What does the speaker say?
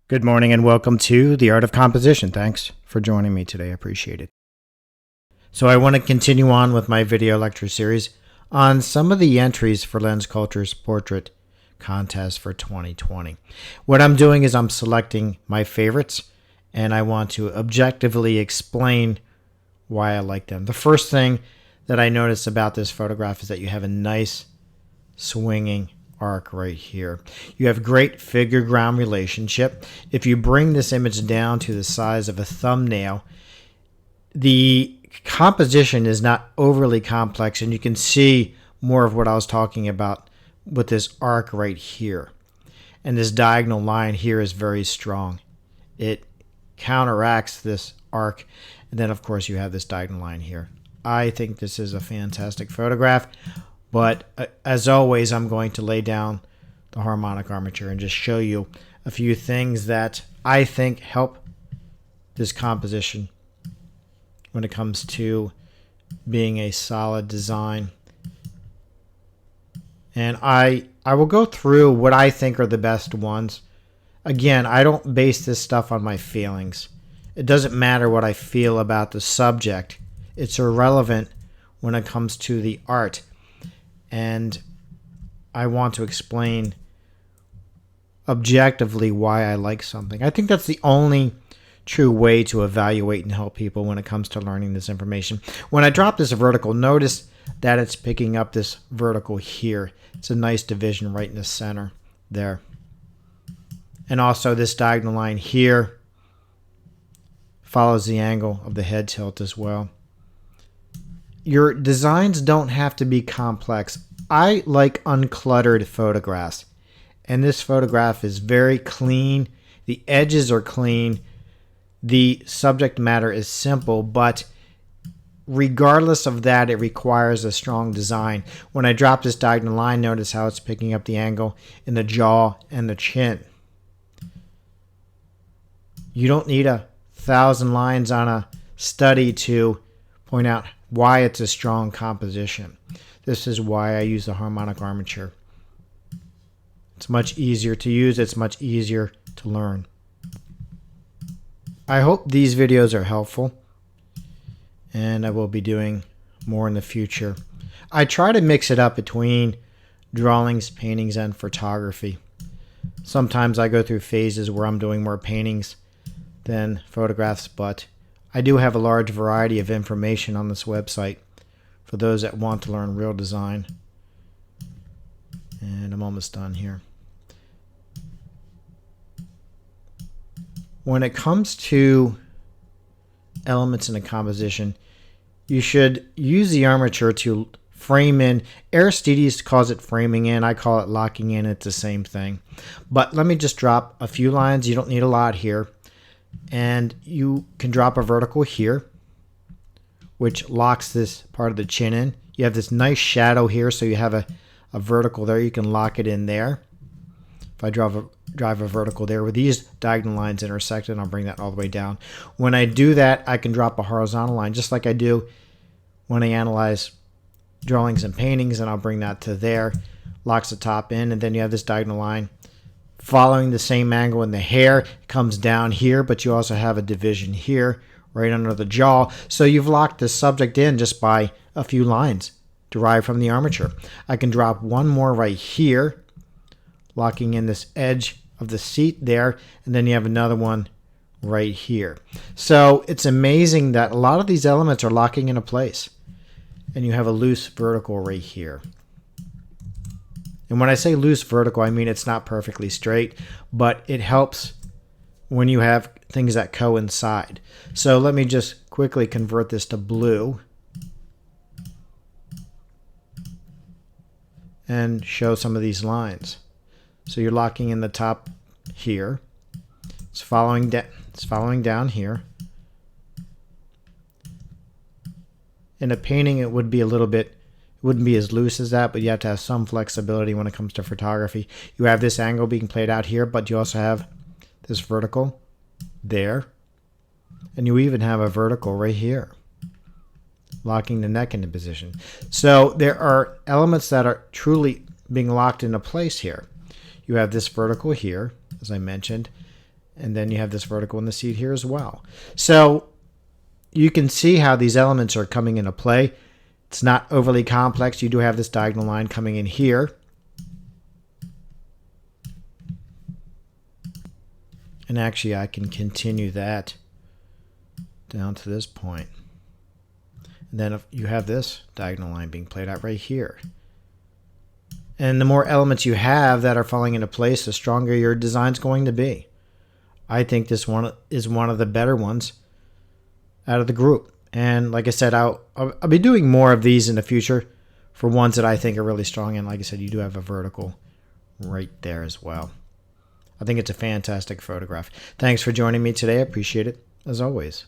Good morning and welcome to The Art of Composition. Thanks for joining me today. I appreciate it. So I want to continue on with my video lecture series on some of the entries for Lens Culture's portrait contest for 2020. What I'm doing is I'm selecting my favorites and I want to objectively explain why I like them. The first thing that I notice about this photograph is that you have a nice swinging arc right here. You have great figure ground relationship. If you bring this image down to the size of a thumbnail, the composition is not overly complex, and you can see more of what I was talking about with this arc right here. And this diagonal line here is very strong. It counteracts this arc, and then of course you have this diagonal line here. I think this is a fantastic photograph. But as always, I'm going to lay down the harmonic armature and just show you a few things that I think help this composition when it comes to being a solid design. And I will go through what I think are the best ones. Again, I don't base this stuff on my feelings. It doesn't matter what I feel about the subject. It's irrelevant when it comes to the art. And I want to explain objectively why I like something. I think that's the only true way to evaluate and help people when it comes to learning this information. When I drop this vertical, notice that it's picking up this vertical here. It's a nice division right in the center there. And also this diagonal line here follows the angle of the head tilt as well. Your designs don't have to be complex. I like uncluttered photographs. And this photograph is very clean. The edges are clean. The subject matter is simple, but regardless of that, it requires a strong design. When I drop this diagonal line, notice how it's picking up the angle in the jaw and the chin. You don't need 1,000 lines on a study to point out why it's a strong composition. This is why I use the harmonic armature. It's much easier to use. It's much easier to learn. I hope these videos are helpful, and I will be doing more in the future. I try to mix it up between drawings, paintings, and photography. Sometimes I go through phases where I'm doing more paintings than photographs, but I do have a large variety of information on this website for those that want to learn real design. And I'm almost done here. When it comes to elements in a composition, you should use the armature to frame in. Aristides calls it framing in. I call it locking in. It's the same thing. But let me just drop a few lines. You don't need a lot here. And you can drop a vertical here, which locks this part of the chin in. You have this nice shadow here, so you have a vertical there. You can lock it in there. If I drive a vertical there with these diagonal lines intersected, I'll bring that all the way down. When I do that, I can drop a horizontal line, just like I do when I analyze drawings and paintings, and I'll bring that to there. Locks the top in, and then you have this diagonal line following the same angle in the hair. It comes down here, but you also have a division here right under the jaw. So you've locked the subject in just by a few lines derived from the armature. I can drop one more right here, locking in this edge of the seat there, and then you have another one right here. So it's amazing that a lot of these elements are locking into place. And you have a loose vertical right here. And when I say loose vertical, I mean it's not perfectly straight, but it helps when you have things that coincide. So let me just quickly convert this to blue and show some of these lines. So you're locking in the top here. It's following down here. In a painting, it would be a little bit, it wouldn't be as loose as that, but you have to have some flexibility when it comes to photography. You have this angle being played out here, but you also have this vertical there. And you even have a vertical right here, locking the neck into position. So there are elements that are truly being locked into place here. You have this vertical here, as I mentioned, And then you have this vertical in the seat here as well. So you can see how these elements are coming into play. It's not overly complex. You do have this diagonal line coming in here. And actually, I can continue that down to this point. And then if you have this diagonal line being played out right here. And the more elements you have that are falling into place, the stronger your design's going to be. I think this one is one of the better ones out of the group. And like I said, I'll be doing more of these in the future for ones that I think are really strong. And like I said, you do have a vertical right there as well. I think it's a fantastic photograph. Thanks for joining me today. I appreciate it, as always.